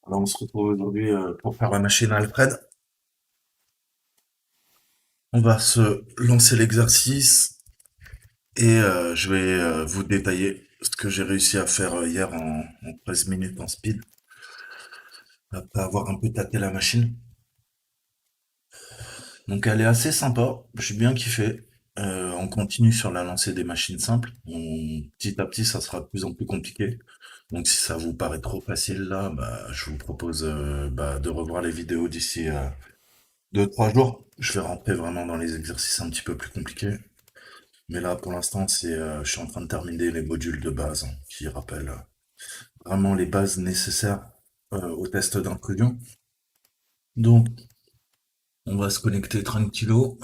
Alors, on se retrouve aujourd'hui pour faire la machine à Alfred. On va se lancer l'exercice et je vais vous détailler ce que j'ai réussi à faire hier en 13 minutes en speed, après avoir un peu tâté la machine. Donc elle est assez sympa, j'ai bien kiffé. On continue sur la lancée des machines simples. Petit à petit, ça sera de plus en plus compliqué. Donc si ça vous paraît trop facile là, bah, je vous propose de revoir les vidéos d'ici 2, 3 jours. Je vais rentrer vraiment dans les exercices un petit peu plus compliqués. Mais là, pour l'instant, je suis en train de terminer les modules de base qui rappellent vraiment les bases nécessaires au test d'intrusion. Donc, on va se connecter tranquillo.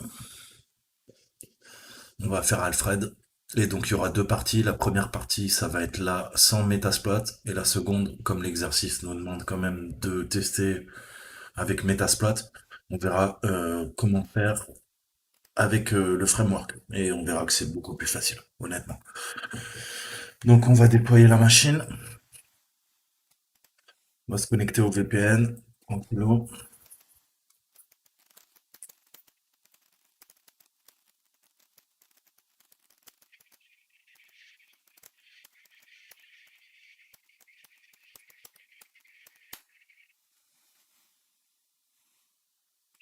On va faire Alfred. Et donc, il y aura deux parties. La première partie, ça va être là sans Metasploit. Et la seconde, comme l'exercice nous demande quand même de tester avec Metasploit, on verra comment faire avec le framework. Et on verra que c'est beaucoup plus facile, honnêtement. Donc on va déployer la machine. On va se connecter au VPN. Tranquillo.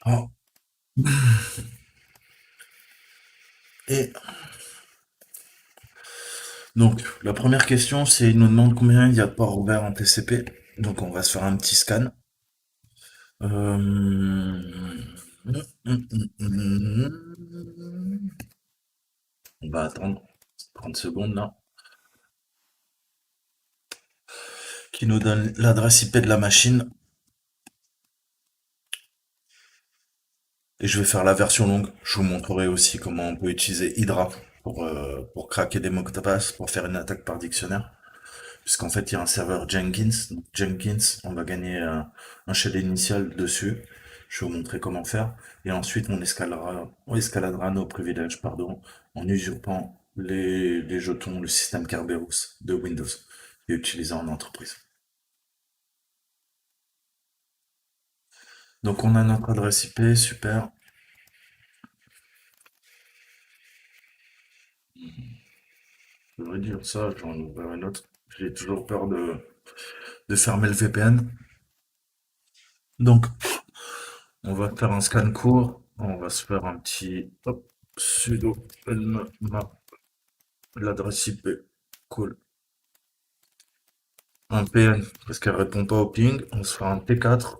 Oh. Et donc la première question, c'est il nous demande combien il y a de ports ouverts en TCP. Donc on va se faire un petit scan. On va attendre 30 secondes là. Qui nous donne l'adresse IP de la machine. Et je vais faire la version longue. Je vous montrerai aussi comment on peut utiliser Hydra pour craquer des mots de passe, pour faire une attaque par dictionnaire. Puisqu'en fait, il y a un serveur Jenkins. Donc, Jenkins, on va gagner un shell initial dessus. Je vais vous montrer comment faire. Et ensuite, on escaladera nos privilèges, pardon, en usurpant les jetons, le système Kerberos de Windows, qui est utilisé en entreprise. Donc, on a notre adresse IP, super. Je devrais dire ça, j'en ouvre une autre. J'ai toujours peur de fermer le VPN. Donc, on va faire un scan court. On va se faire un petit hop, sudo nmap, l'adresse IP. Cool. Un PN, parce qu'elle répond pas au ping. On se fera un T4.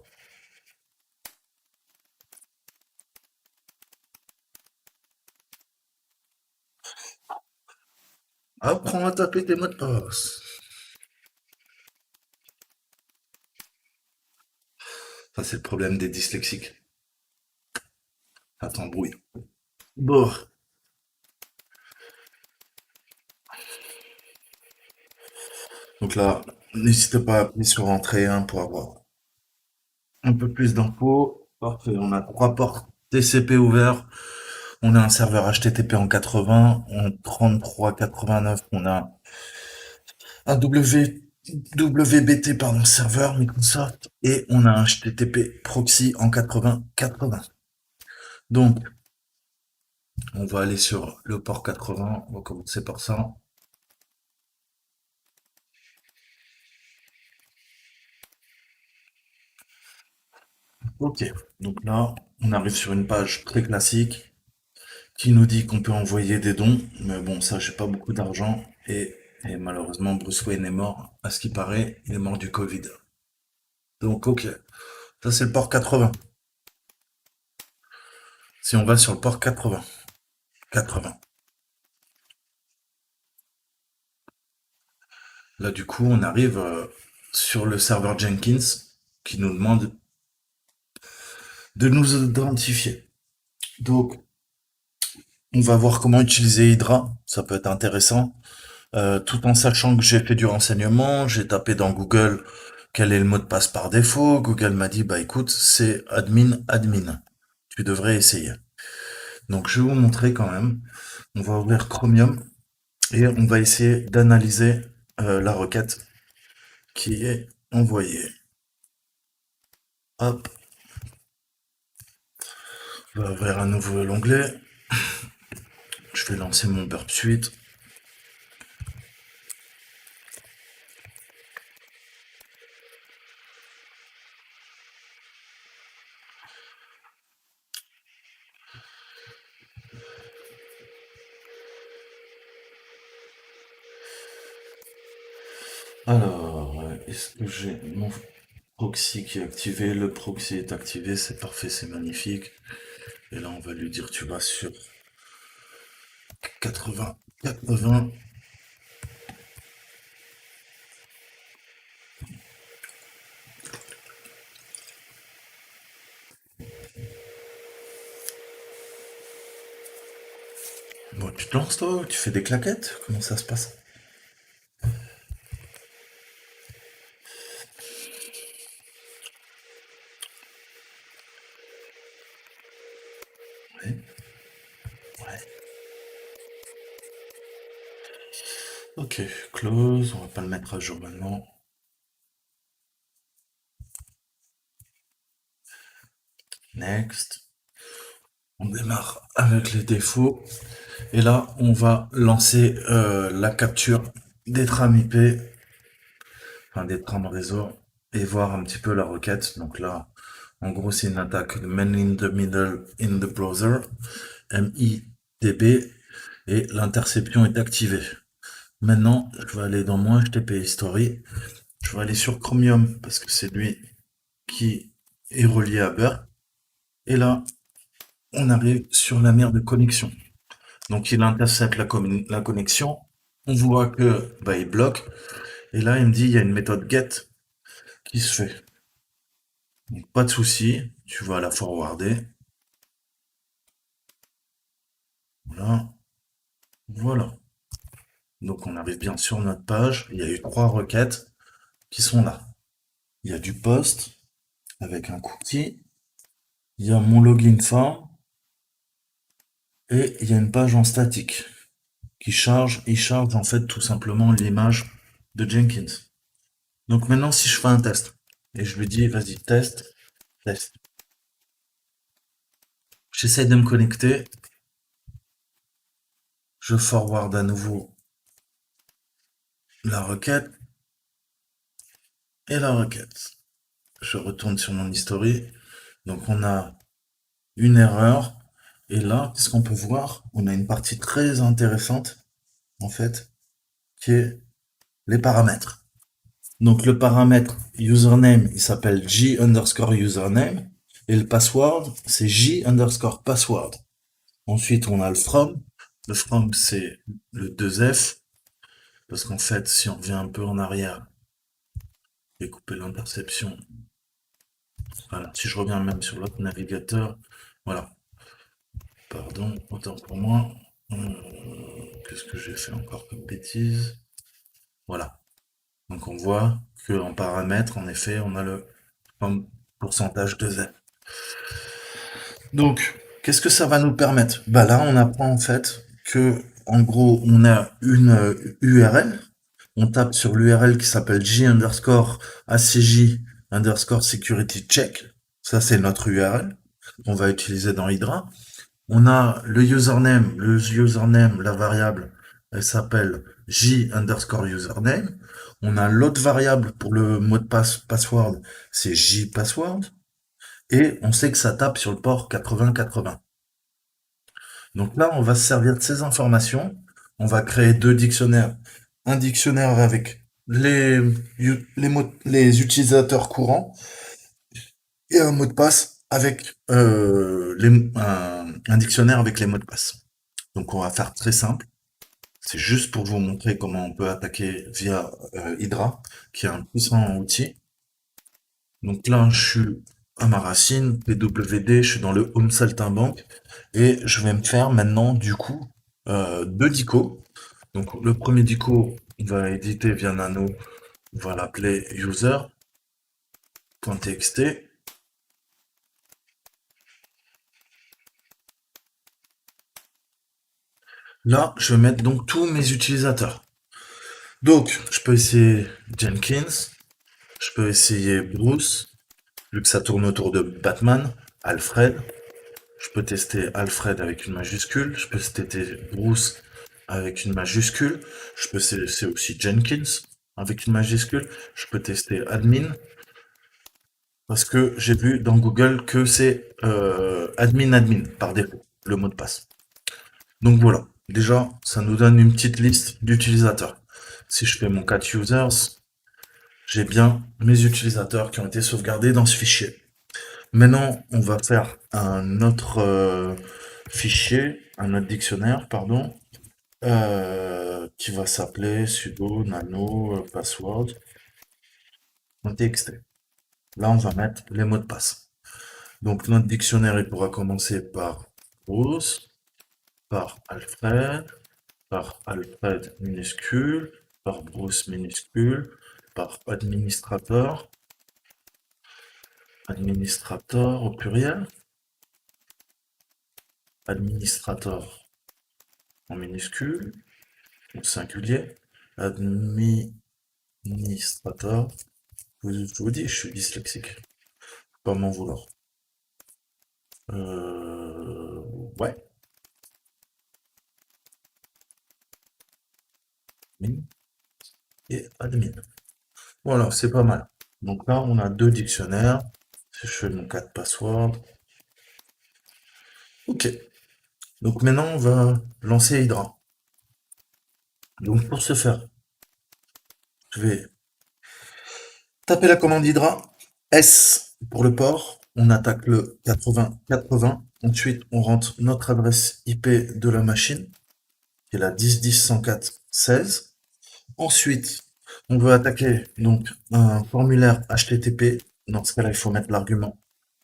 Apprends à taper tes mots de passe. Ça, c'est le problème des dyslexiques. Ça t'embrouille. Bon. Donc là, n'hésitez pas à appuyer sur Entrée 1 pour avoir un peu plus d'infos. Parfait. On a 3 ports TCP ouverts. On a un serveur HTTP en 80, en 3389, on a un WBT pardon, serveur Microsoft et on a un HTTP proxy en 8080. Donc, on va aller sur le port 80, on va commencer par ça. Ok, donc là, on arrive sur une page très classique qui nous dit qu'on peut envoyer des dons, mais bon, ça, j'ai pas beaucoup d'argent et malheureusement, Bruce Wayne est mort. À ce qui paraît, il est mort du Covid. Donc, ok, ça c'est le port 80. Si on va sur le port 80, 80. Là, du coup, on arrive sur le serveur Jenkins qui nous demande de nous identifier. Donc, on va voir comment utiliser Hydra. Ça peut être intéressant. Tout en sachant que j'ai fait du renseignement, j'ai tapé dans Google quel est le mot de passe par défaut. Google m'a dit, bah écoute, c'est admin admin. Tu devrais essayer. Donc, je vais vous montrer quand même. On va ouvrir Chromium et on va essayer d'analyser la requête qui est envoyée. Hop, on va ouvrir un nouvel onglet. Je vais lancer mon Burp Suite. Alors, est-ce que j'ai mon proxy qui est activé? Le proxy est activé, c'est parfait, c'est magnifique. Et là, on va lui dire, tu vas sur 80, 80. Bon, tu te lances toi? Tu fais des claquettes? Comment ça se passe? Ouais, ouais. Ok, close, on va pas le mettre à jour maintenant. Next. On démarre avec les défauts. Et là, on va lancer la capture des trames IP, enfin des trames réseau, et voir un petit peu la requête. Donc là, en gros, c'est une attaque de Man in the Middle in the Browser, MIDB, et l'interception est activée. Maintenant, je vais aller dans mon HTTP History. Je vais aller sur Chromium parce que c'est lui qui est relié à Beurre. Et là, on arrive sur la mère de connexion. Donc il intercepte la connexion. On voit que bah, il bloque. Et là, il me dit il y a une méthode get qui se fait. Donc pas de souci, tu vas la forwarder. Voilà, voilà. Donc on arrive bien sur notre page. Il y a eu 3 requêtes qui sont là. Il y a du post avec un cookie. Il y a mon login form et il y a une page en statique qui charge. Il charge en fait tout simplement l'image de Jenkins. Donc maintenant, si je fais un test et je lui dis vas-y test, test. J'essaie de me connecter. Je forward à nouveau la requête et la requête. Je retourne sur mon historique. Donc on a une erreur. Et là, qu'est-ce qu'on peut voir? On a une partie très intéressante, en fait, qui est les paramètres. Donc le paramètre username, il s'appelle J underscore username. Et le password, c'est J underscore password. Ensuite, on a le from. Le from, c'est le 2F. Parce qu'en fait, si on revient un peu en arrière et couper l'interception, voilà, si je reviens même sur l'autre navigateur, voilà, pardon, autant pour moi. Qu'est-ce que j'ai fait encore comme bêtise? Voilà. Donc on voit qu'en paramètre, en effet, on a le pourcentage de Z. Donc, qu'est-ce que ça va nous permettre? Bah là, on apprend en fait que, en gros, on a une URL. On tape sur l'URL qui s'appelle J underscore ACJ underscore security check. Ça, c'est notre URL qu'on va utiliser dans Hydra. On a le username. Le username, la variable, elle s'appelle J underscore username. On a l'autre variable pour le mot de passe, password, c'est J password. Et on sait que ça tape sur le port 8080. Donc là, on va se servir de ces informations. On va créer 2 dictionnaires. Un dictionnaire avec les utilisateurs courants et un mot de passe avec un dictionnaire avec les mots de passe. Donc on va faire très simple. C'est juste pour vous montrer comment on peut attaquer via Hydra, qui est un puissant outil. Donc là, je suis à ma racine, PWD, je suis dans le Home Saltimbanque, et je vais me faire maintenant, du coup, 2 dicos. Donc le premier dico, on va éditer via Nano, on va l'appeler user.txt. Là, je vais mettre donc tous mes utilisateurs. Donc, je peux essayer Jenkins, je peux essayer Bruce, vu que ça tourne autour de Batman, Alfred. Je peux tester Alfred avec une majuscule. Je peux tester Bruce avec une majuscule. Je peux tester aussi Jenkins avec une majuscule. Je peux tester admin parce que j'ai vu dans Google que c'est admin par défaut, le mot de passe. Donc voilà, déjà, ça nous donne une petite liste d'utilisateurs. Si je fais mon cat users, j'ai bien mes utilisateurs qui ont été sauvegardés dans ce fichier. Maintenant, on va faire un autre fichier, un autre dictionnaire, pardon, qui va s'appeler sudo nano password.txt. Là, on va mettre les mots de passe. Donc, notre dictionnaire, il pourra commencer par Bruce, par Alfred minuscule, par Bruce minuscule, par administrateur au pluriel, administrateur en minuscule, au singulier, administrateur. Je vous dis, je suis dyslexique. Faut pas m'en vouloir. Euh, ouais. Admin et admin. Voilà, c'est pas mal. Donc là, on a deux dictionnaires. Si je fais mon 4 password. Ok. Donc maintenant, on va lancer Hydra. Donc pour ce faire, je vais taper la commande Hydra. S pour le port. On attaque le 80-80. Ensuite, on rentre notre adresse IP de la machine, qui est la 10.10.104.16. Ensuite, on veut attaquer donc un formulaire HTTP. Dans ce cas-là, il faut mettre l'argument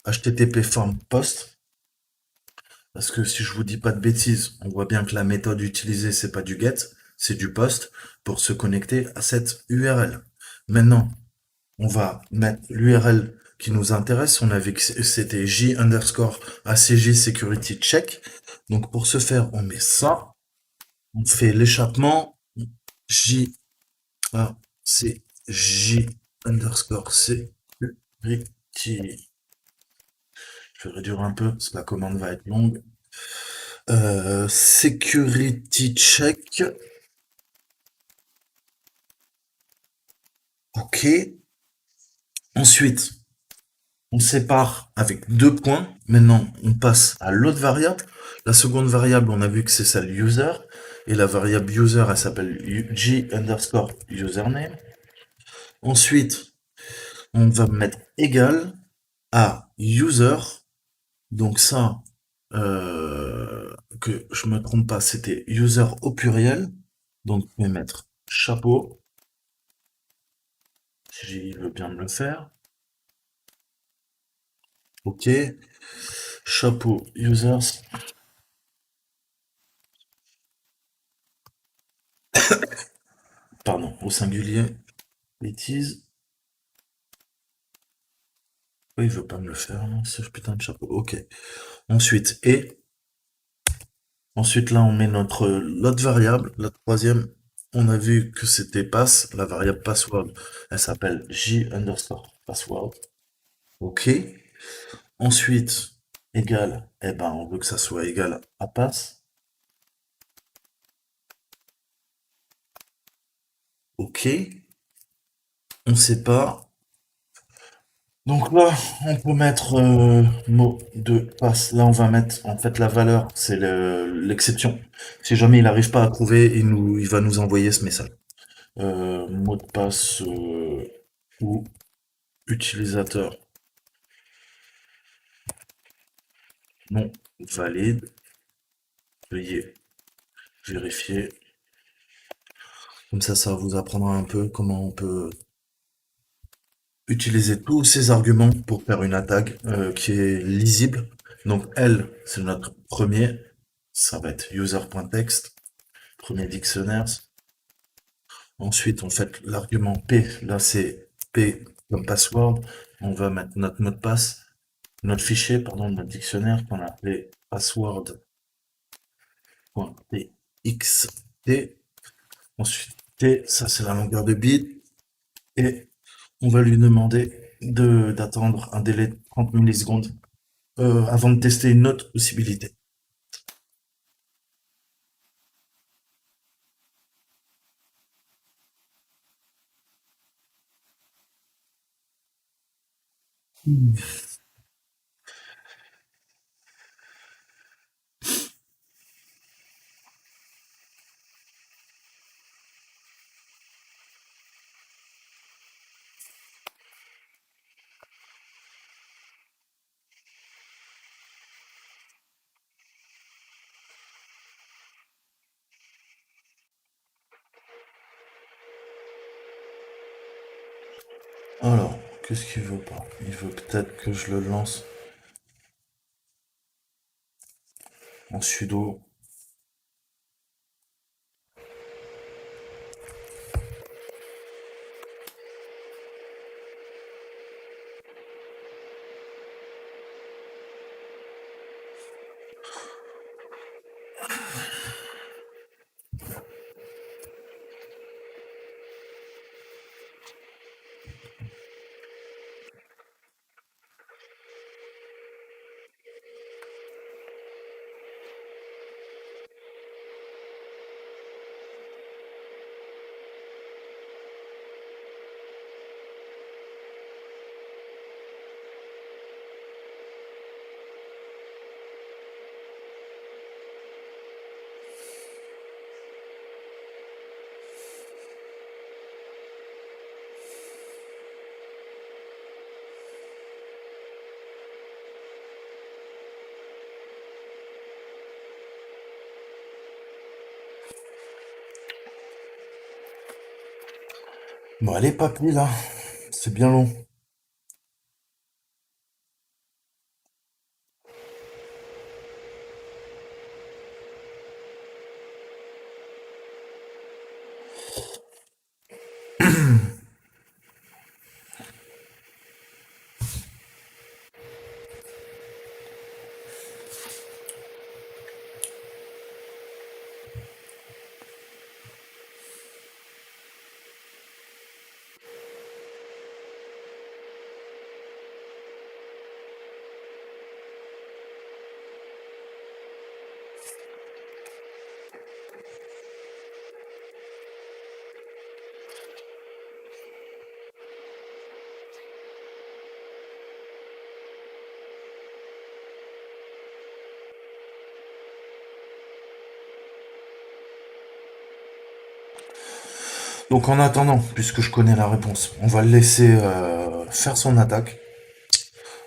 HTTP form post. Parce que si je vous dis pas de bêtises, on voit bien que la méthode utilisée, c'est pas du get, c'est du post pour se connecter à cette URL. Maintenant, on va mettre l'URL qui nous intéresse. On a vu que c'était j underscore ACJ security check. Donc pour ce faire, on met ça. On fait l'échappement j ACJ underscore security. Je vais réduire un peu parce que la commande va être longue. Security check. Ok. Ensuite, on sépare avec deux points. Maintenant, on passe à l'autre variable. La seconde variable, on a vu que c'est celle user. Et la variable user, elle s'appelle g underscore username. Ensuite, on va mettre égal à user. Donc ça, que je me trompe pas, c'était user au pluriel. Donc je vais mettre chapeau, si j'y veux bien me le faire. Ok. Chapeau users. Pardon, au singulier. Bêtise. Oui, il veut pas me le faire, non, ce putain de chapeau. Ok. Ensuite, et. Ensuite, là, on met l'autre variable, la troisième. On a vu que c'était pass, la variable password. Elle s'appelle j underscore password. Ok. Ensuite, égal, eh ben, on veut que ça soit égal à pass. Ok. On sépare. Donc là, on peut mettre mot de passe. Là, on va mettre en fait la valeur, c'est l'exception. Si jamais il n'arrive pas à trouver, il va nous envoyer ce message. Mot de passe ou utilisateur non valide. Veuillez vérifier. Comme ça vous apprendra un peu comment on peut utiliser tous ces arguments pour faire une attaque qui est lisible. Donc L, c'est notre premier. Ça va être user.text, premier dictionnaire. Ensuite, on fait l'argument P. Là, c'est P comme password. On va mettre notre mot de passe, notre fichier, pardon, notre dictionnaire qu'on a appelé password.txt. Ensuite, T, ça c'est la longueur de bit. Et on va lui demander d'attendre un délai de 30 millisecondes avant de tester une autre possibilité. Alors, qu'est-ce qu'il veut pas? Il veut peut-être que je le lance en sudo. Bon, allez, papy, là. C'est bien long. Donc en attendant, puisque je connais la réponse, on va le laisser faire son attaque.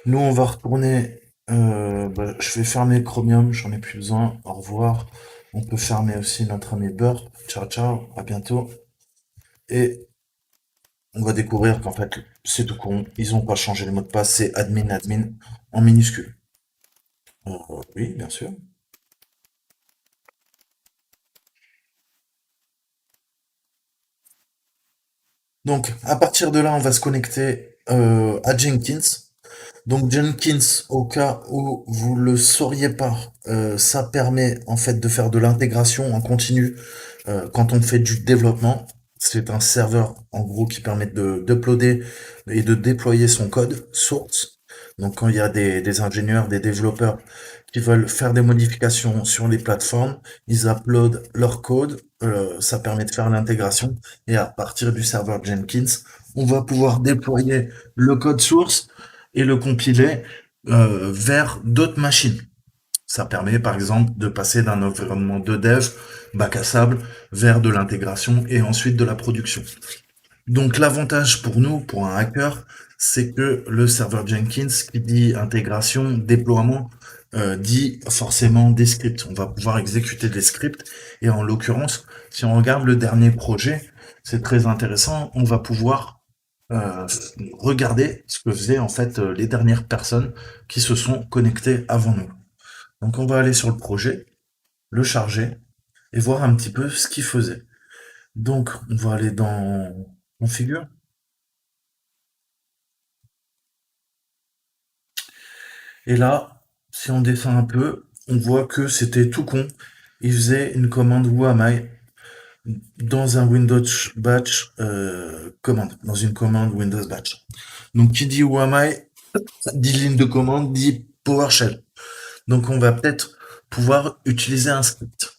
Nous, on va retourner. Je vais fermer Chromium, j'en ai plus besoin. Au revoir. On peut fermer aussi notre ami Beurre. Ciao, ciao, à bientôt. Et on va découvrir qu'en fait, c'est tout con. Ils ont pas changé le mot de passe, c'est admin, admin en minuscule. Oui, bien sûr. Donc, à partir de là, on va se connecter à Jenkins. Donc Jenkins, au cas où vous le sauriez pas, ça permet en fait de faire de l'intégration en continu quand on fait du développement. C'est un serveur en gros qui permet de d'uploader et de déployer son code source. Donc quand il y a des ingénieurs, des développeurs qui veulent faire des modifications sur les plateformes, ils uploadent leur code, ça permet de faire l'intégration et à partir du serveur Jenkins, on va pouvoir déployer le code source et le compiler vers d'autres machines. Ça permet par exemple de passer d'un environnement de dev, bac à sable, vers de l'intégration et ensuite de la production. Donc l'avantage pour nous, pour un hacker, c'est que le serveur Jenkins, qui dit intégration, déploiement, dit forcément des scripts. On va pouvoir exécuter des scripts. Et en l'occurrence, si on regarde le dernier projet, c'est très intéressant. On va pouvoir euh, regarder ce que faisaient en fait les dernières personnes qui se sont connectées avant nous. Donc on va aller sur le projet, le charger et voir un petit peu ce qu'il faisait. Donc on va aller dans configure. Et là, si on descend un peu, on voit que c'était tout con. Il faisait une commande Who am I? dans un Windows batch commande, dans une commande Windows batch. Donc qui dit wami dit ligne de commande, dit PowerShell. Donc on va peut-être pouvoir utiliser un script.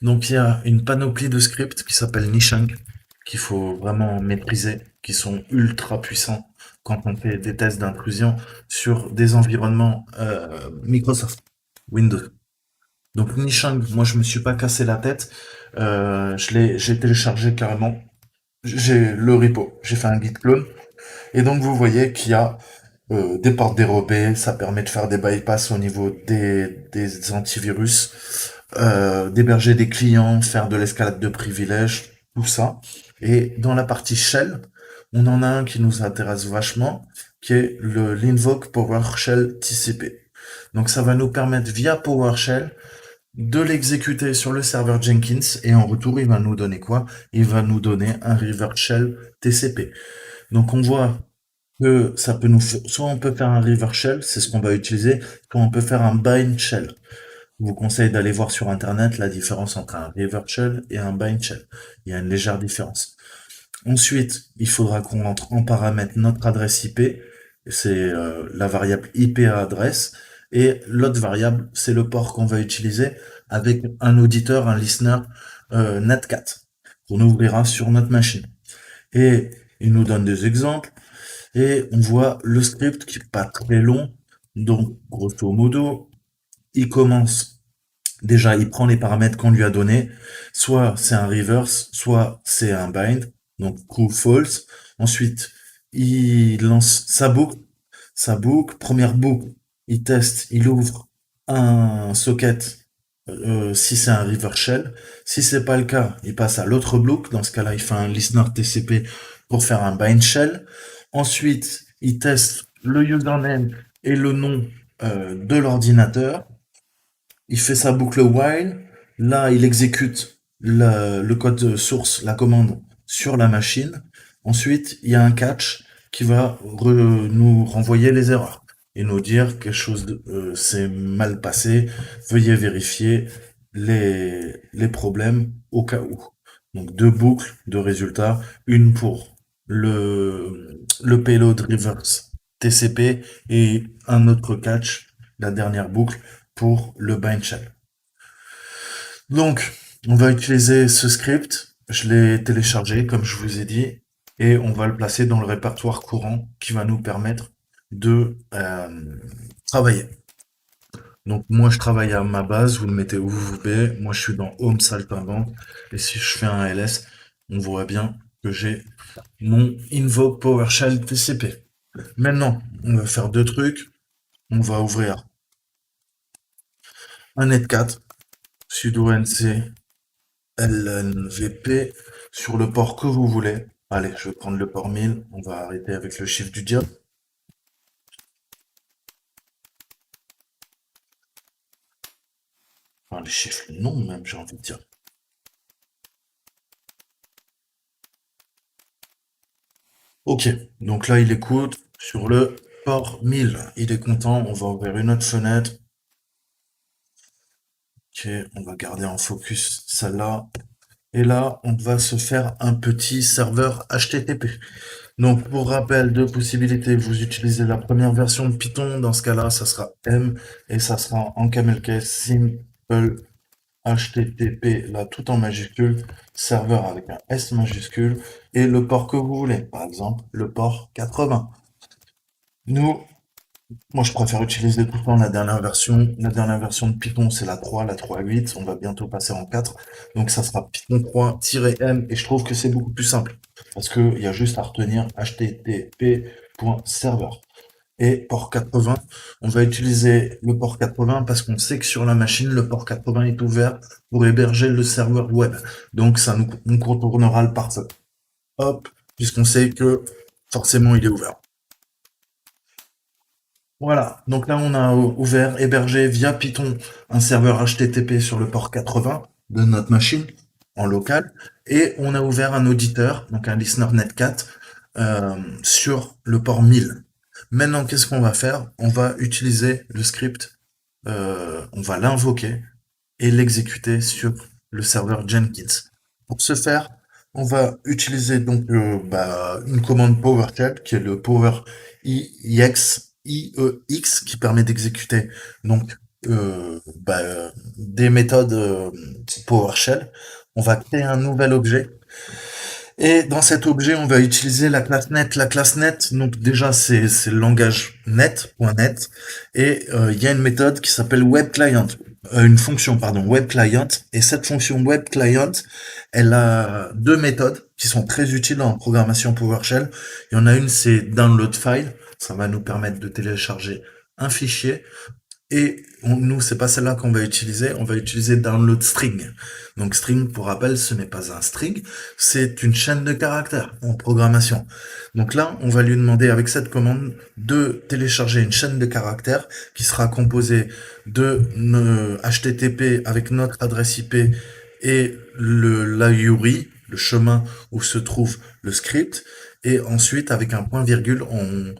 Donc il y a une panoplie de scripts qui s'appelle Nishang, qu'il faut vraiment maîtriser, qui sont ultra puissants quand on fait des tests d'intrusion sur des environnements Microsoft Windows. Donc Nishang, moi je me suis pas cassé la tête, j'ai téléchargé carrément, j'ai le repo, j'ai fait un git clone, et donc vous voyez qu'il y a des portes dérobées, ça permet de faire des bypass au niveau des antivirus, d'héberger des clients, faire de l'escalade de privilèges, tout ça. Et dans la partie shell, on en a un qui nous intéresse vachement, qui est l'invoke PowerShell TCP. Donc ça va nous permettre via PowerShell de l'exécuter sur le serveur Jenkins et en retour il va nous donner quoi? Il va nous donner un reverse shell TCP. Donc on voit que ça peut soit on peut faire un reverse shell, c'est ce qu'on va utiliser, soit on peut faire un bind shell. Je vous conseille d'aller voir sur internet la différence entre un reverse shell et un bind shell. Il y a une légère différence. Ensuite, il faudra qu'on entre en paramètre notre adresse IP, c'est la variable IP à adresse, et l'autre variable, c'est le port qu'on va utiliser avec un auditeur, un listener Netcat, qu'on ouvrira sur notre machine. Et il nous donne des exemples, et on voit le script qui est pas très long, donc grosso modo, il commence. Déjà, il prend les paramètres qu'on lui a donnés. Soit c'est un reverse, soit c'est un bind. Donc, true, false. Ensuite, il lance sa boucle, première boucle. Il teste, il ouvre un socket, si c'est un reverse shell. Si c'est pas le cas, il passe à l'autre boucle. Dans ce cas-là, il fait un listener TCP pour faire un bind shell. Ensuite, il teste le username et le nom, de l'ordinateur. Il fait sa boucle while. Là, il exécute le code source, la commande sur la machine. Ensuite, il y a un catch qui va nous renvoyer les erreurs et nous dire quelque chose s'est mal passé. Veuillez vérifier les problèmes au cas où. Donc deux boucles de résultats, une pour le payload reverse TCP et un autre catch, la dernière boucle pour le bind shell. Donc, on va utiliser ce script. Je l'ai téléchargé, comme je vous ai dit, et on va le placer dans le répertoire courant qui va nous permettre de travailler. Donc, moi, je travaille à ma base. Vous le mettez où vous voulez. Moi, je suis dans Home Saltimbanque. Et si je fais un ls, on voit bien que j'ai mon Invoke PowerShell TCP. Maintenant, on va faire deux trucs. On va ouvrir un netcat sudo nc LNVP sur le port que vous voulez. Allez, je vais prendre le port 1000. On va arrêter avec le chiffre du diable. Enfin, les chiffres non, même, j'ai envie de dire. Ok, donc là, il écoute sur le port 1000. Il est content. On va ouvrir une autre fenêtre. Ok, on va garder en focus celle-là. Et là, on va se faire un petit serveur HTTP. Donc, pour rappel de possibilités, vous utilisez la première version de Python. Dans ce cas-là, ça sera M et ça sera en camel case simple HTTP, là, tout en majuscule, serveur avec un S majuscule et le port que vous voulez. Par exemple, le port 80. Nous, moi, je préfère utiliser tout le temps la dernière version. La dernière version de Python, c'est la 3, la 3.8. On va bientôt passer en 4. Donc, ça sera Python 3-M. Et je trouve que c'est beaucoup plus simple. Parce qu'il y a juste à retenir http.server. Et port 80, on va utiliser le port 80 parce qu'on sait que sur la machine, le port 80 est ouvert pour héberger le serveur web. Donc, on contournera le pare-feu. Hop, puisqu'on sait que forcément, il est ouvert. Voilà, donc là on a ouvert, hébergé via Python un serveur HTTP sur le port 80 de notre machine en local et on a ouvert un auditeur, donc un listener Netcat, sur le port 1000. Maintenant, qu'est-ce qu'on va faire? On va utiliser le script, on va l'invoquer et l'exécuter sur le serveur Jenkins. Pour ce faire, on va utiliser donc une commande PowerShell qui est le Power IEX qui permet d'exécuter donc des méthodes PowerShell. On va créer un nouvel objet et dans cet objet, on va utiliser la classe net. La classe net, donc déjà, c'est le langage net.net. Et il y a une méthode qui s'appelle web client. Une fonction, pardon, web client. Et cette fonction web client, elle a deux méthodes qui sont très utiles en programmation PowerShell. Il y en a une, c'est download file. Ça va nous permettre de télécharger un fichier. Et nous, c'est pas celle-là qu'on va utiliser, on va utiliser download string. Donc string, pour rappel, ce n'est pas un string, c'est une chaîne de caractères en programmation. Donc là, on va lui demander avec cette commande de télécharger une chaîne de caractères qui sera composée de HTTP avec notre adresse IP et l'URI, le chemin où se trouve le script. Et ensuite, avec un point virgule, on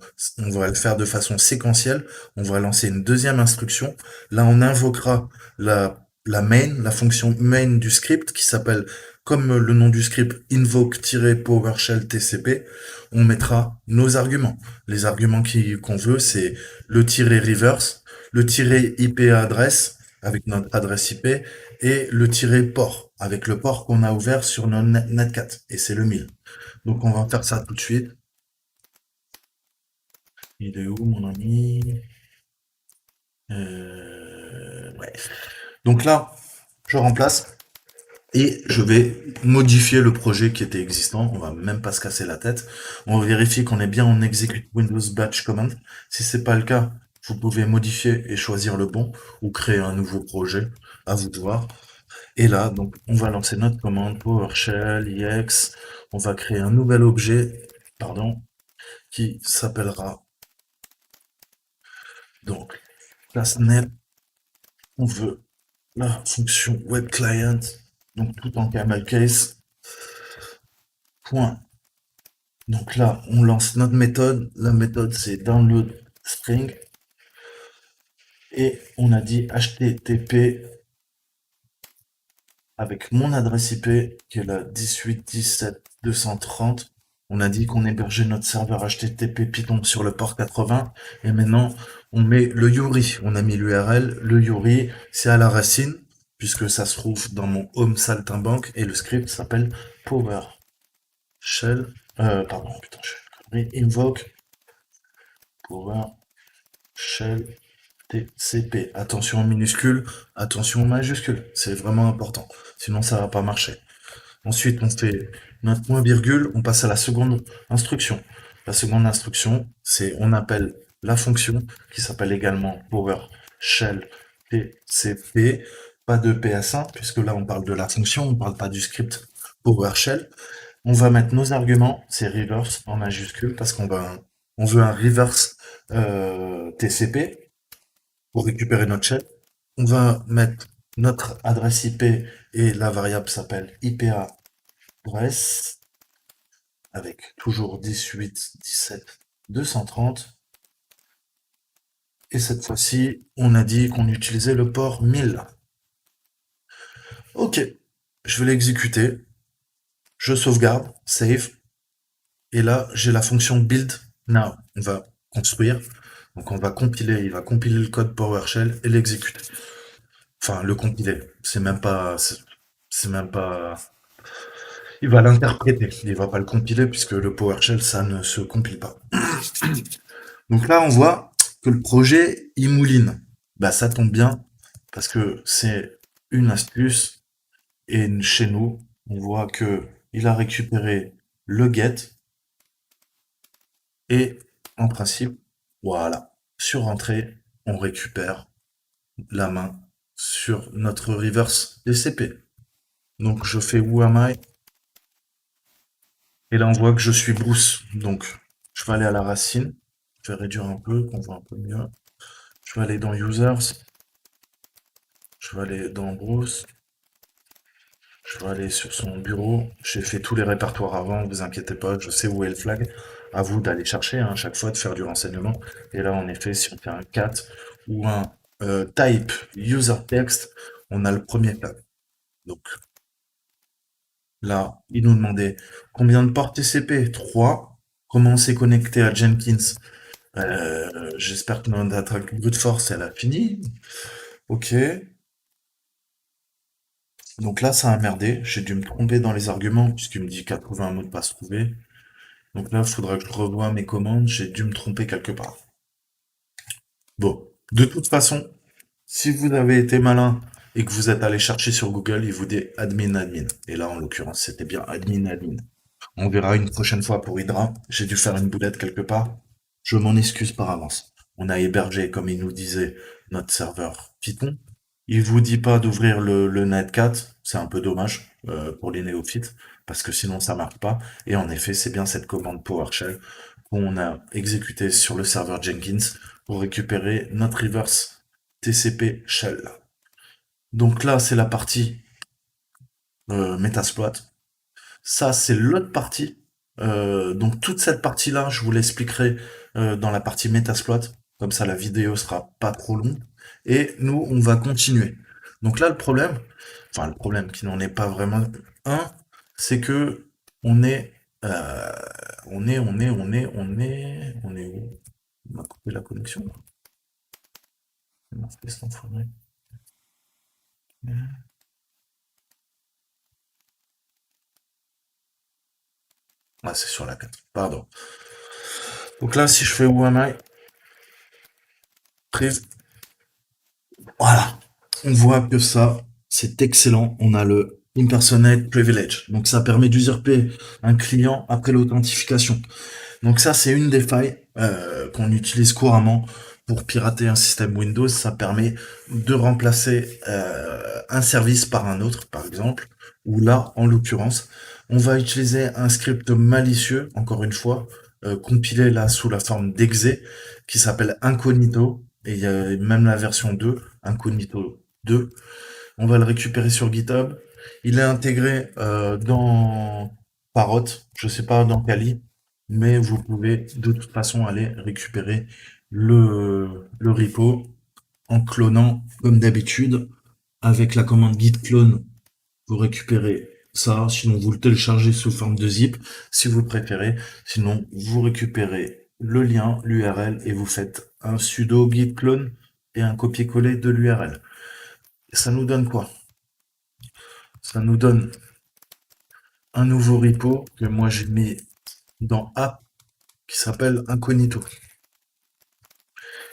va le faire de façon séquentielle. On va lancer une deuxième instruction. Là, on invoquera la main, la fonction main du script qui s'appelle, comme le nom du script, invoke-PowerShell TCP. On mettra nos arguments. Les arguments qu'on veut, c'est le tiret reverse, le tiret IP adresse avec notre adresse IP et le tiret port avec le port qu'on a ouvert sur notre netcat et c'est le 1000. Donc on va faire ça tout de suite. Il est où mon ami? Ouais. Donc là, je remplace et je vais modifier le projet qui était existant. On va même pas se casser la tête. On va vérifier qu'on est bien en execute Windows Batch Command. Si c'est pas le cas, vous pouvez modifier et choisir le bon ou créer un nouveau projet. À vous de voir. Et là, donc, on va lancer notre commande PowerShell IX. On va créer un nouvel objet, pardon, qui s'appellera donc classe net. On veut la fonction web client, donc tout en camel case. Point. Donc là, on lance notre méthode. La méthode, c'est download string. Et on a dit HTTP avec mon adresse IP, qui est la 18.17.230. On a dit qu'on hébergeait notre serveur HTTP Python sur le port 80. Et maintenant, on met le URI. On a mis l'URL. Le URI, c'est à la racine, puisque ça se trouve dans mon home saltimbanque. Et le script s'appelle PowerShell. Pardon, putain, je suis invoke PowerShell TCP. Attention en minuscule, attention en majuscule. C'est vraiment important. Sinon, ça va pas marcher. Ensuite, on fait notre point virgule, on passe à la seconde instruction. La seconde instruction, c'est on appelle la fonction qui s'appelle également PowerShell TCP, pas de PS1, puisque là on parle de la fonction, on parle pas du script PowerShell. On va mettre nos arguments, c'est reverse en majuscule, parce on veut un reverse TCP pour récupérer notre shell. On va mettre notre adresse IP et la variable s'appelle IPA Brest, avec toujours 18, 17, 230. Et cette fois-ci, on a dit qu'on utilisait le port 1000. Ok, je vais l'exécuter. Je sauvegarde, save. Et là, j'ai la fonction build now. On va construire. Donc on va compiler, il va compiler le code PowerShell et l'exécuter. Enfin, le compiler. C'est même pas, il va l'interpréter. Il va pas le compiler puisque le PowerShell, ça ne se compile pas. Donc là, on voit que le projet, il mouline. Bah, ça tombe bien, parce que c'est une astuce, et chez nous, on voit que il a récupéré le get, et en principe, voilà, sur entrée, on récupère la main sur notre reverse DCP. Donc je fais Who am I? Et là, on voit que je suis Bruce. Donc, je vais aller à la racine. Je vais réduire un peu, qu'on voit un peu mieux. Je vais aller dans Users. Je vais aller dans Bruce. Je vais aller sur son bureau. J'ai fait tous les répertoires avant, vous inquiétez pas, je sais où est le flag. À vous d'aller chercher, hein, à chaque fois, de faire du renseignement. Et là, en effet, si on fait un cat ou un type user text, on a le premier flag. Donc, Là, il nous demandait combien de ports TCP? 3. Comment c'est connecté à Jenkins? J'espère que notre attaque brute force, elle a fini. Ok. Donc là, ça a merdé. J'ai dû me tromper dans les arguments puisqu'il me dit 80 mots de passe trouvé. Donc là, il faudra que je revoie mes commandes. J'ai dû me tromper quelque part. Bon. De toute façon, si vous avez été malin et que vous êtes allé chercher sur Google, il vous dit admin. Et là, en l'occurrence, c'était bien admin. On verra une prochaine fois pour Hydra. J'ai dû faire une boulette quelque part. Je m'en excuse par avance. On a hébergé, comme il nous disait, notre serveur Python. Il vous dit pas d'ouvrir le Netcat. C'est un peu dommage pour les néophytes, parce que sinon ça marche pas. Et en effet, c'est bien cette commande PowerShell qu'on a exécutée sur le serveur Jenkins pour récupérer notre reverse TCP shell. Donc là, c'est la partie Metasploit. Ça, c'est l'autre partie. Donc toute cette partie-là, je vous l'expliquerai dans la partie Metasploit. Comme ça, la vidéo sera pas trop longue. Et nous, on va continuer. Donc là, le problème qui n'en est pas vraiment un, c'est que on est, euh, on est où? On m'a coupé la connexion. Qu'est-ce qu'on ferait? Ah, c'est sur la 4. Pardon. Donc là, si je fais où am I? Prise. Voilà. On voit que ça, c'est excellent. On a le Impersonate Privilege. Donc ça permet d'usurper un client après l'authentification. Donc ça, c'est une des failles qu'on utilise couramment pour pirater un système Windows. Ça permet de remplacer un service par un autre, par exemple. Ou là, en l'occurrence, on va utiliser un script malicieux, encore une fois, compilé là sous la forme d'exe, qui s'appelle Incognito. Et il y a même la version 2, Incognito 2. On va le récupérer sur GitHub. Il est intégré dans Parrot, je sais pas dans Kali, mais vous pouvez de toute façon aller récupérer le repo en clonant comme d'habitude avec la commande git clone. Vous récupérez ça, sinon vous le téléchargez sous forme de zip si vous préférez. Sinon, vous récupérez le lien, l'URL et vous faites un sudo git clone et un copier-coller de l'URL. Ça nous donne quoi? Ça nous donne un nouveau repo que moi j'ai mis dans app qui s'appelle Incognito.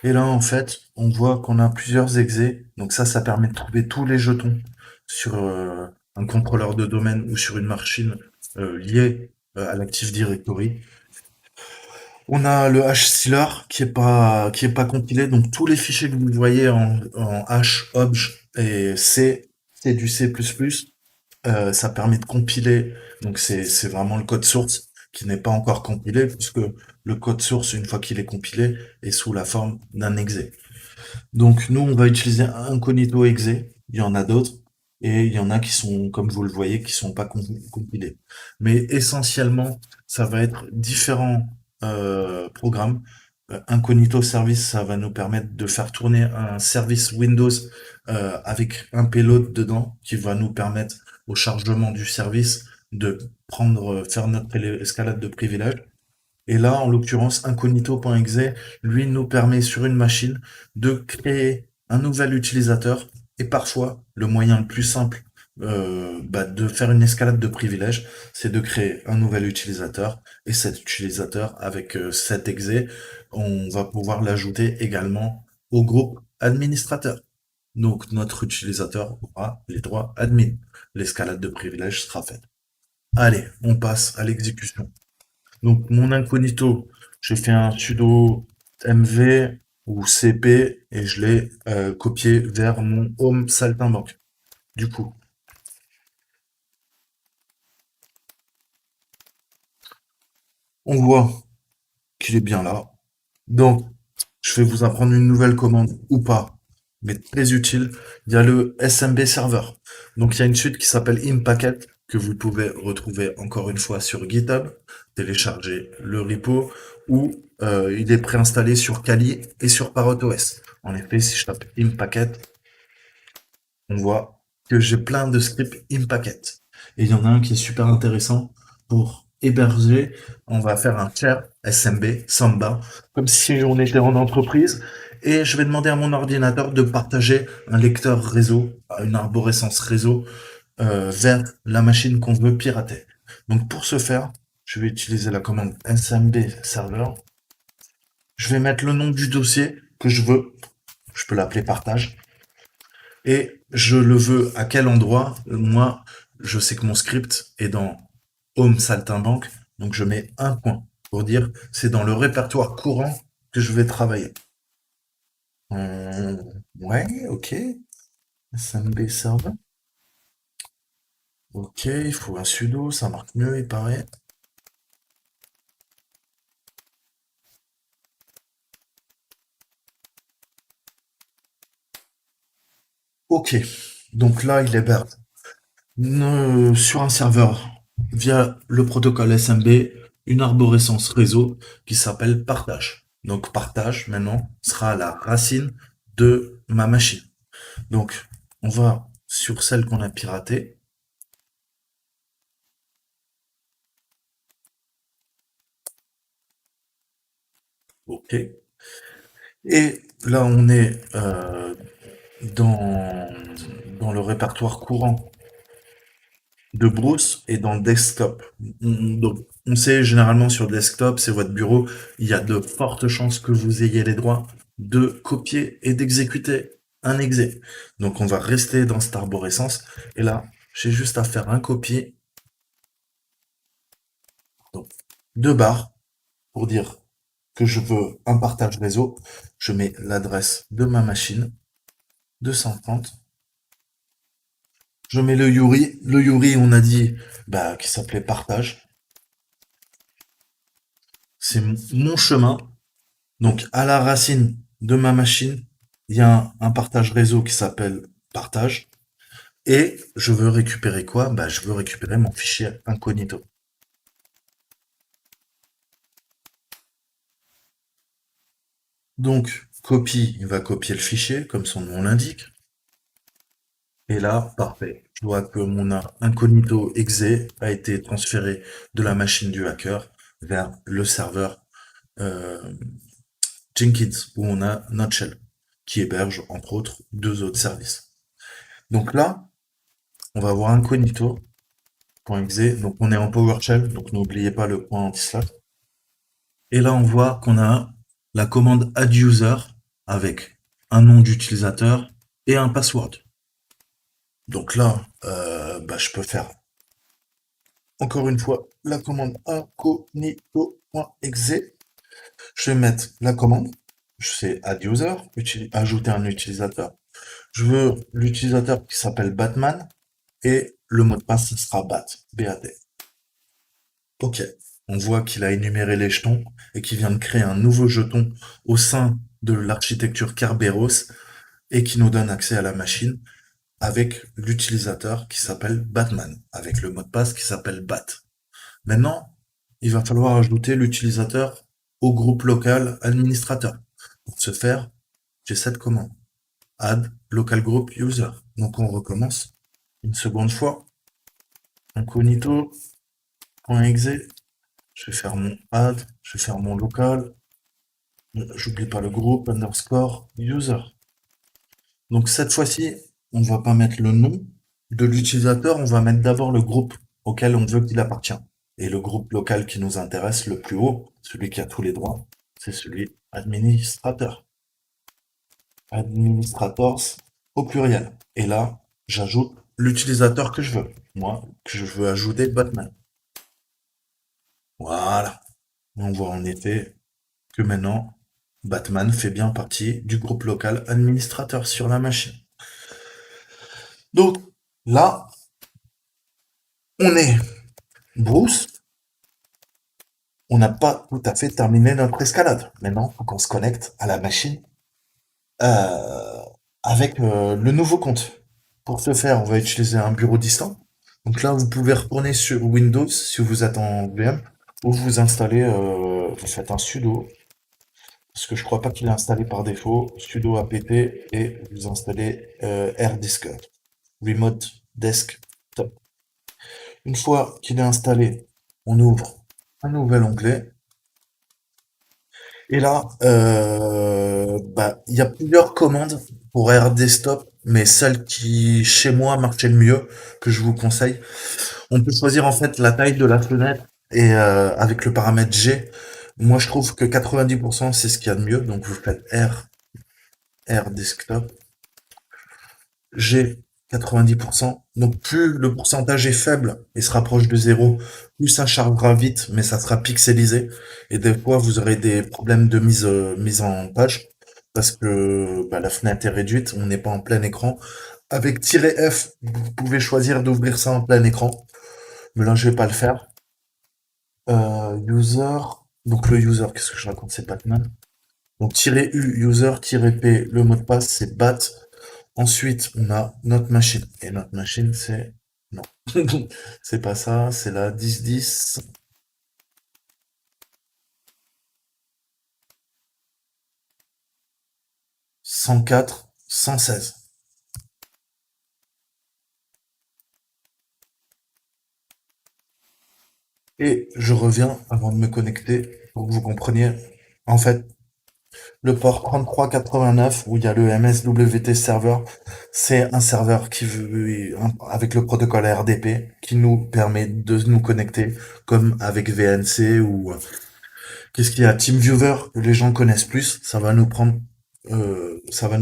Et là, en fait, on voit qu'on a plusieurs exés. Donc ça permet de trouver tous les jetons sur un contrôleur de domaine ou sur une machine liée à l'Active Directory. On a le hsealer qui est pas compilé. Donc tous les fichiers que vous voyez en hash, obj et C, c'est du C++. Ça permet de compiler, donc c'est vraiment le code source qui n'est pas encore compilé, puisque le code source, une fois qu'il est compilé, est sous la forme d'un exe. Donc nous, on va utiliser Incognito exe, il y en a d'autres, et il y en a qui sont, comme vous le voyez, qui sont pas compilés. Mais essentiellement, ça va être différents programmes. Incognito Service, ça va nous permettre de faire tourner un service Windows avec un payload dedans, qui va nous permettre au chargement du service de faire notre escalade de privilèges. Et là, en l'occurrence, incognito.exe, lui, nous permet sur une machine de créer un nouvel utilisateur et parfois, le moyen le plus simple de faire une escalade de privilèges, c'est de créer un nouvel utilisateur et cet utilisateur, avec cet exe, on va pouvoir l'ajouter également au groupe administrateur. Donc, notre utilisateur aura les droits admin. L'escalade de privilèges sera faite. Allez, on passe à l'exécution. Donc mon incognito, j'ai fait un sudo mv ou cp et je l'ai copié vers mon home saltimbanque. Du coup, on voit qu'il est bien là. Donc, je vais vous apprendre une nouvelle commande ou pas, mais très utile. Il y a le SMB server. Donc, il y a une suite qui s'appelle Impacket que vous pouvez retrouver encore une fois sur GitHub, télécharger le repo ou il est préinstallé sur Kali et sur ParrotOS. En effet, si je tape Impacket, on voit que j'ai plein de scripts Impacket. Et il y en a un qui est super intéressant pour héberger. On va faire un share SMB, Samba, comme si on était en entreprise. Et je vais demander à mon ordinateur de partager un lecteur réseau, une arborescence réseau, vers la machine qu'on veut pirater. Donc pour ce faire, je vais utiliser la commande SMB server. Je vais mettre le nom du dossier que je veux. Je peux l'appeler partage. Et je le veux à quel endroit? Moi, je sais que mon script est dans Home Saltimbanque, donc je mets un point pour dire c'est dans le répertoire courant que je vais travailler. Ouais, ok. SMB server. Ok, il faut un sudo, ça marque mieux, il paraît. Ok, donc là, il héberge sur un serveur via le protocole SMB une arborescence réseau qui s'appelle partage. Donc partage maintenant sera la racine de ma machine. Donc on va sur celle qu'on a piratée. Ok. Et là on est dans, dans le répertoire courant de Bruce et dans le desktop. Donc, on sait généralement sur desktop, c'est votre bureau, il y a de fortes chances que vous ayez les droits de copier et d'exécuter un exé. Donc on va rester dans cette arborescence. Et là, j'ai juste à faire un copier. Donc, deux barres pour dire que je veux un partage réseau. Je mets l'adresse de ma machine, 230. Je mets le URI. Le URI, on a dit qui s'appelait partage. C'est mon chemin. Donc, à la racine de ma machine, il y a un partage réseau qui s'appelle partage. Et je veux récupérer quoi? Je veux récupérer mon fichier incognito. Donc, copie, il va copier le fichier, comme son nom l'indique. Et là, parfait. Je vois que mon incognito exe a été transféré de la machine du hacker vers le serveur euh, Jenkins, où on a notre shell, qui héberge, entre autres, deux autres services. Donc là, on va avoir incognito.exe. Donc on est en PowerShell, donc n'oubliez pas le point anti-slash. Et là, on voit qu'on a la commande adduser avec un nom d'utilisateur et un password. Donc là, je peux faire encore une fois la commande incognito.exe. Je vais mettre la commande. C'est adduser, ajouter un utilisateur. Je veux l'utilisateur qui s'appelle Batman et le mot de passe, ce sera BAT. B-A-T. Ok. On voit qu'il a énuméré les jetons et qu'il vient de créer un nouveau jeton au sein de l'architecture Kerberos et qui nous donne accès à la machine avec l'utilisateur qui s'appelle Batman, avec le mot de passe qui s'appelle BAT. Maintenant, il va falloir ajouter l'utilisateur au groupe local administrateur. Pour ce faire, j'ai cette commande. Add local group user. Donc on recommence une seconde fois. Incognito.exe. Je vais faire mon add, je vais faire mon local. J'oublie pas le groupe underscore user. Donc cette fois-ci, on ne va pas mettre le nom de l'utilisateur, on va mettre d'abord le groupe auquel on veut qu'il appartient. Et le groupe local qui nous intéresse le plus haut, celui qui a tous les droits, c'est celui administrateur. Administrators au pluriel. Et là, j'ajoute l'utilisateur que je veux. Moi, que je veux ajouter Batman. Voilà. On voit en effet que maintenant, Batman fait bien partie du groupe local administrateur sur la machine. Donc là, on est Bruce, on n'a pas tout à fait terminé notre escalade. Maintenant, il faut qu'on se connecte à la machine euh, avec le nouveau compte. Pour ce faire, on va utiliser un bureau distant. Donc là, vous pouvez retourner sur Windows si vous êtes en VM ou vous installez, vous faites un sudo parce que je crois pas qu'il est installé par défaut, sudo apt et vous installez rdisk, remote desktop. Une fois qu'il est installé, on ouvre un nouvel onglet. Et là, il y a plusieurs commandes pour Air Desktop, mais celle qui, chez moi, marchait le mieux, que je vous conseille. On peut choisir en fait la taille de la fenêtre et avec le paramètre G. Moi, je trouve que 90% c'est ce qu'il y a de mieux. Donc, vous faites R Desktop. G 90%. Donc plus le pourcentage est faible et se rapproche de zéro, plus ça chargera vite, mais ça sera pixelisé. Et des fois, vous aurez des problèmes de mise en page parce que la fenêtre est réduite, on n'est pas en plein écran. Avec -F, vous pouvez choisir d'ouvrir ça en plein écran. Mais là, je vais pas le faire. User. Donc le user, qu'est-ce que je raconte? C'est Batman. Donc -U, user, -P, le mot de passe, c'est bat. Ensuite, on a notre machine. Et notre machine, c'est... Non. C'est pas ça, c'est la 1010 104 116. Et je reviens avant de me connecter pour que vous compreniez. En fait, le port 3389 où il y a le MSWT server, c'est un serveur avec le protocole RDP qui nous permet de nous connecter comme avec VNC ou qu'est-ce qu'il y a? TeamViewer, que les gens connaissent plus, ça va nous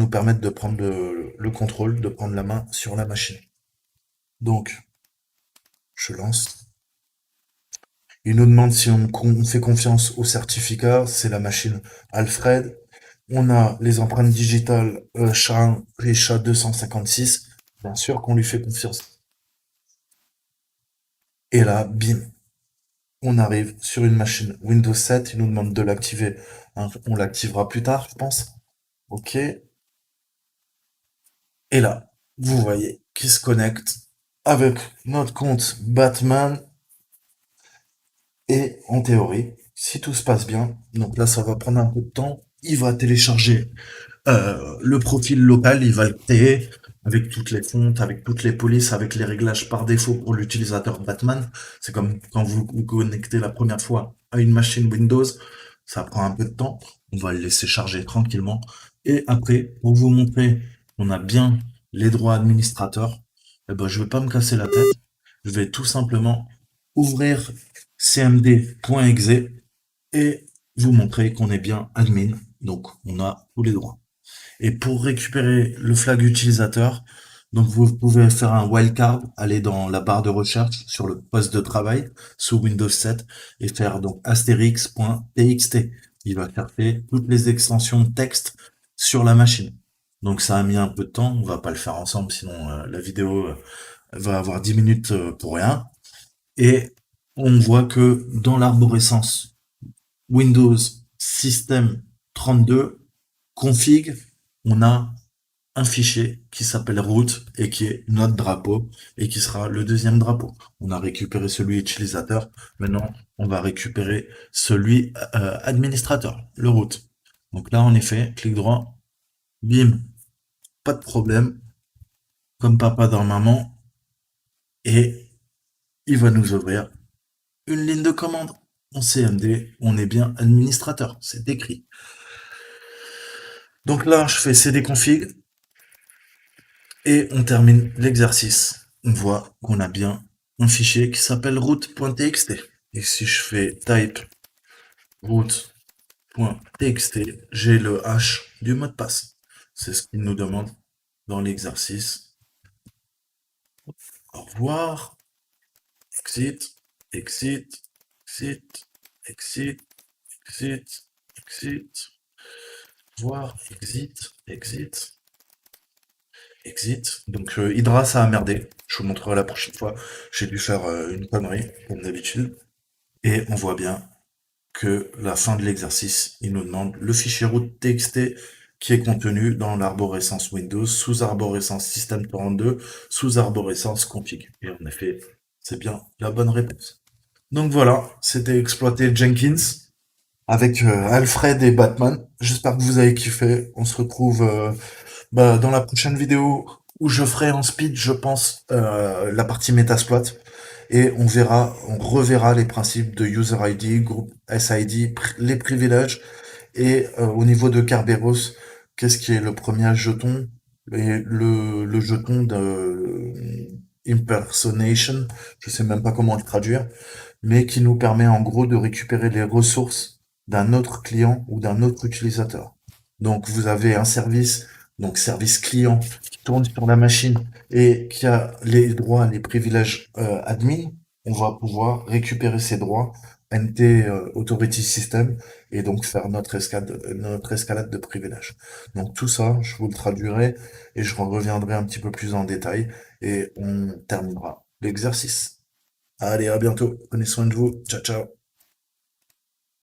permettre de prendre le contrôle, de prendre la main sur la machine. Donc, je lance. Il nous demande si on fait confiance au certificat, c'est la machine Alfred. On a les empreintes digitales SHA-1 et SHA-256. Bien sûr qu'on lui fait confiance. Et là, bim, on arrive sur une machine Windows 7. Il nous demande de l'activer. Hein, on l'activera plus tard, je pense. OK. Et là, vous voyez qui se connecte avec notre compte Batman et en théorie, si tout se passe bien, donc là ça va prendre un peu de temps, il va télécharger le profil local, il va le créer avec toutes les fontes, avec toutes les polices, avec les réglages par défaut pour l'utilisateur Batman. C'est comme quand vous vous connectez la première fois à une machine Windows, ça prend un peu de temps. On va le laisser charger tranquillement. Et après, pour vous montrer qu'on a bien les droits administrateurs, eh ben, je vais pas me casser la tête. Je vais tout simplement ouvrir cmd.exe et vous montrer qu'on est bien admin. Donc, on a tous les droits. Et pour récupérer le flag utilisateur, donc vous pouvez faire un wildcard, aller dans la barre de recherche sur le poste de travail sous Windows 7 et faire donc asterix.txt. Il va chercher toutes les extensions de texte sur la machine. Donc ça a mis un peu de temps, on va pas le faire ensemble, sinon la vidéo va avoir 10 minutes pour rien. Et on voit que dans l'arborescence Windows System 32 config, on a un fichier qui s'appelle root et qui est notre drapeau et qui sera le deuxième drapeau. On a récupéré celui utilisateur. Maintenant, on va récupérer celui administrateur, le root. Donc là, en effet, clic droit, bim, pas de problème, comme papa dans maman, et il va nous ouvrir une ligne de commande. En CMD, on est bien administrateur, c'est écrit. Donc là, je fais cd config et on termine l'exercice. On voit qu'on a bien un fichier qui s'appelle root.txt. Et si je fais type root.txt, j'ai le hash du mot de passe. C'est ce qu'il nous demande dans l'exercice. Au revoir. Exit, exit, exit, exit, exit, exit. Voir, exit, exit, exit. Donc Hydra, ça a merdé. Je vous montrerai la prochaine fois. J'ai dû faire une connerie, comme d'habitude. Et on voit bien que la fin de l'exercice, il nous demande le fichier root.txt qui est contenu dans l'arborescence Windows, sous arborescence System32, sous arborescence config. Et en effet, c'est bien la bonne réponse. Donc voilà, c'était exploiter Jenkins avec Alfred et Batman. J'espère que vous avez kiffé. On se retrouve dans la prochaine vidéo où je ferai en speed, je pense, la partie Metasploit. et on reverra les principes de User ID, Group SID, les privilèges et au niveau de Kerberos, qu'est-ce qui est le premier jeton? Et le jeton de impersonation, je sais même pas comment le traduire, mais qui nous permet en gros de récupérer les ressources d'un autre client ou d'un autre utilisateur. Donc vous avez un service, donc service client, qui tourne sur la machine et qui a les droits, les privilèges admin. On va pouvoir récupérer ces droits NT Authority System et donc faire notre escalade de privilèges. Donc tout ça, je vous le traduirai et je reviendrai un petit peu plus en détail et on terminera l'exercice. Allez, à bientôt. Prenez soin de vous. Ciao, ciao.